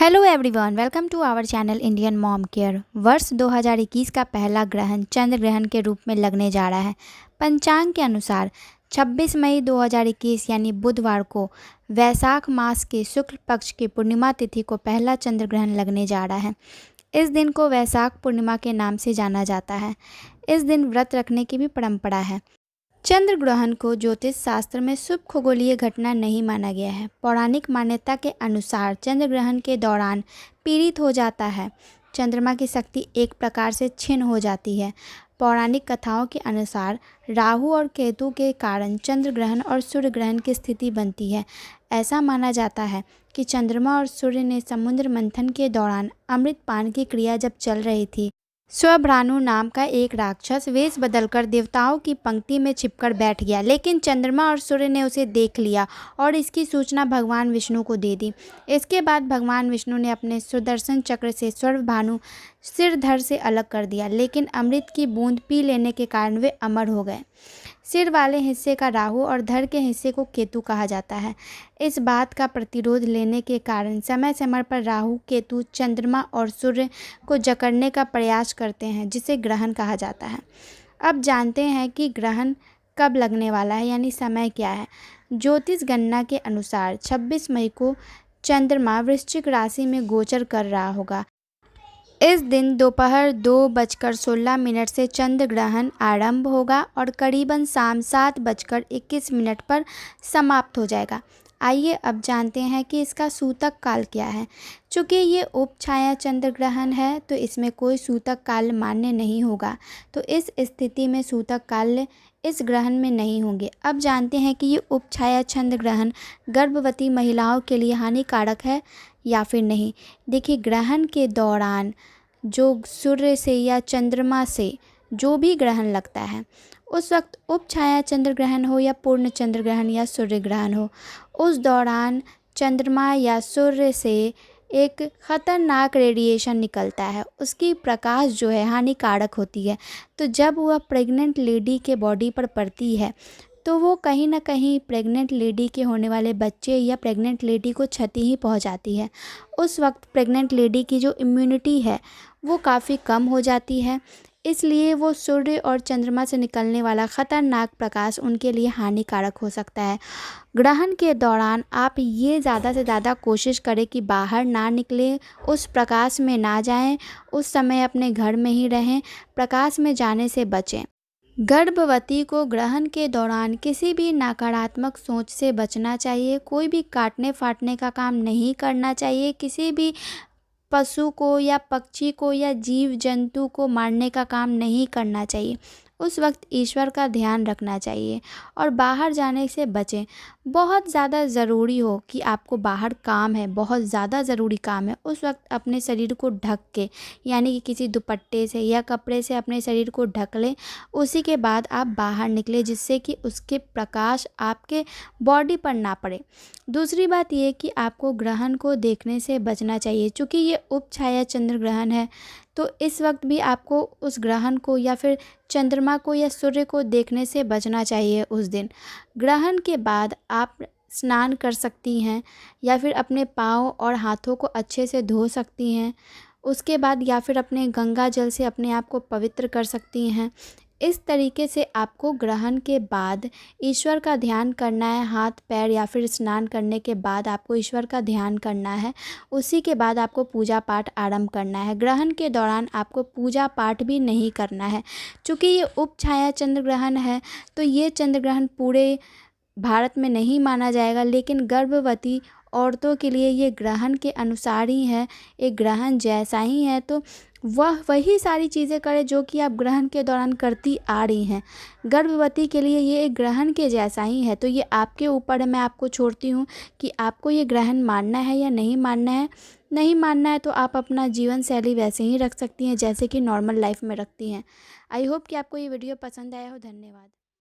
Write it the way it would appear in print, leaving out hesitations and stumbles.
Hello everyone, welcome to our channel Indian mom care. वर्ष 2021 का पहला ग्रहण चंद्र ग्रहण के रूप में लगने जा रहा है। पंचांग के अनुसार 26 मई 2021 यानी बुधवार को वैशाख मास के शुक्ल पक्ष की पूर्णिमा तिथि को पहला चंद्र ग्रहण लगने जा रहा है। इस दिन को वैशाख पूर्णिमा के नाम से जाना जाता है। इस दिन व्रत रखने की भी परंपरा है। चंद्र ग्रहण को ज्योतिष शास्त्र में शुभ खगोलीय घटना नहीं माना गया है। पौराणिक मान्यता के अनुसार चंद्र ग्रहण के दौरान पीड़ित हो जाता है। चंद्रमा की शक्ति एक प्रकार से क्षीण हो जाती है। पौराणिक कथाओं के अनुसार राहु और केतु के कारण चंद्र ग्रहण और सूर्य ग्रहण की स्थिति बनती है। ऐसा माना जाता है कि चंद्रमा और सूर्य ने समुद्र मंथन के दौरान अमृत पान की क्रिया जब चल रही थी, स्वभ्रानु नाम का एक राक्षस वेश बदलकर देवताओं की पंक्ति में छिपकर बैठ गया, लेकिन चंद्रमा और सूर्य ने उसे देख लिया और इसकी सूचना भगवान विष्णु को दे दी। इसके बाद भगवान विष्णु ने अपने सुदर्शन चक्र से स्वभ्रानु सिरधर से अलग कर दिया, लेकिन अमृत की बूंद पी लेने के कारण वे अमर हो गए। सिर वाले हिस्से का राहु और धड़ के हिस्से को केतु कहा जाता है। इस बात का प्रतिरोध लेने के कारण समय समय पर राहु केतु चंद्रमा और सूर्य को जकड़ने का प्रयास करते हैं, जिसे ग्रहण कहा जाता है। अब जानते हैं कि ग्रहण कब लगने वाला है, यानी समय क्या है। ज्योतिष गणना के अनुसार 26 मई को चंद्रमा वृश्चिक राशि में गोचर कर रहा होगा। इस दिन दोपहर 2:16 से चंद्र ग्रहण आरंभ होगा और करीबन शाम 7:21 पर समाप्त हो जाएगा। आइए अब जानते हैं कि इसका सूतक काल क्या है। चूँकि ये उपछाया चंद्र ग्रहण है तो इसमें कोई सूतक काल मान्य नहीं होगा, तो इस स्थिति में सूतक काल इस ग्रहण में नहीं होंगे। अब जानते हैं कि ये उपछाया चंद्र ग्रहण गर्भवती महिलाओं के लिए हानिकारक है या फिर नहीं। देखिए, ग्रहण के दौरान जो सूर्य से या चंद्रमा से जो भी ग्रहण लगता है, उस वक्त उपछाया चंद्र ग्रहण हो या पूर्ण चंद्र ग्रहण या सूर्य ग्रहण हो, उस दौरान चंद्रमा या सूर्य से एक ख़तरनाक रेडिएशन निकलता है। उसकी प्रकाश जो है हानिकारक होती है। तो जब वह प्रेग्नेंट लेडी के बॉडी पर पड़ती है तो वो कहीं ना कहीं प्रेग्नेंट लेडी के होने वाले बच्चे या प्रेग्नेंट लेडी को क्षति ही पहुंचाती है। उस वक्त प्रेग्नेंट लेडी की जो इम्यूनिटी है वो काफ़ी कम हो जाती है, इसलिए वो सूर्य और चंद्रमा से निकलने वाला ख़तरनाक प्रकाश उनके लिए हानिकारक हो सकता है। ग्रहण के दौरान आप ये ज़्यादा से ज़्यादा कोशिश करें कि बाहर ना निकलें, उस प्रकाश में ना जाएं, उस समय अपने घर में ही रहें, प्रकाश में जाने से बचें। गर्भवती को ग्रहण के दौरान किसी भी नकारात्मक सोच से बचना चाहिए। कोई भी काटने फाटने का काम नहीं करना चाहिए। किसी भी पशु को या पक्षी को या जीव जंतु को मारने का काम नहीं करना चाहिए। उस वक्त ईश्वर का ध्यान रखना चाहिए और बाहर जाने से बचें। बहुत ज़्यादा ज़रूरी हो कि आपको बाहर काम है, बहुत ज़्यादा ज़रूरी काम है, उस वक्त अपने शरीर को ढक के, यानी कि किसी दुपट्टे से या कपड़े से अपने शरीर को ढक लें। उसी के बाद आप बाहर निकलें, जिससे कि उसके प्रकाश आपके बॉडी पर ना पड़े। दूसरी बात ये कि आपको ग्रहण को देखने से बचना चाहिए। चूँकि ये उपछाया चंद्र ग्रहण है तो इस वक्त भी आपको उस ग्रहण को या फिर चंद्रमा को या सूर्य को देखने से बचना चाहिए। उस दिन ग्रहण के बाद आप स्नान कर सकती हैं या फिर अपने पाँव और हाथों को अच्छे से धो सकती हैं। उसके बाद या फिर अपने गंगा जल से अपने आप को पवित्र कर सकती हैं। इस तरीके से आपको ग्रहण के बाद ईश्वर का ध्यान करना है। हाथ पैर या फिर स्नान करने के बाद आपको ईश्वर का ध्यान करना है। उसी के बाद आपको पूजा पाठ आरंभ करना है। ग्रहण के दौरान आपको पूजा पाठ भी नहीं करना है। चूँकि ये उपछाया चंद्र ग्रहण है तो ये चंद्र ग्रहण पूरे भारत में नहीं माना जाएगा, लेकिन गर्भवती औरतों के लिए ये ग्रहण के अनुसार ही है, एक ग्रहण जैसा ही है। तो वह वही सारी चीज़ें करें जो कि आप ग्रहण के दौरान करती आ रही हैं। गर्भवती के लिए ये एक ग्रहण के जैसा ही है। तो ये आपके ऊपर है, मैं आपको छोड़ती हूँ कि आपको ये ग्रहण मानना है या नहीं मानना है। नहीं मानना है तो आप अपना जीवन शैली वैसे ही रख सकती हैं जैसे कि नॉर्मल लाइफ में रखती हैं। आई होप कि आपको ये वीडियो पसंद आया हो। धन्यवाद।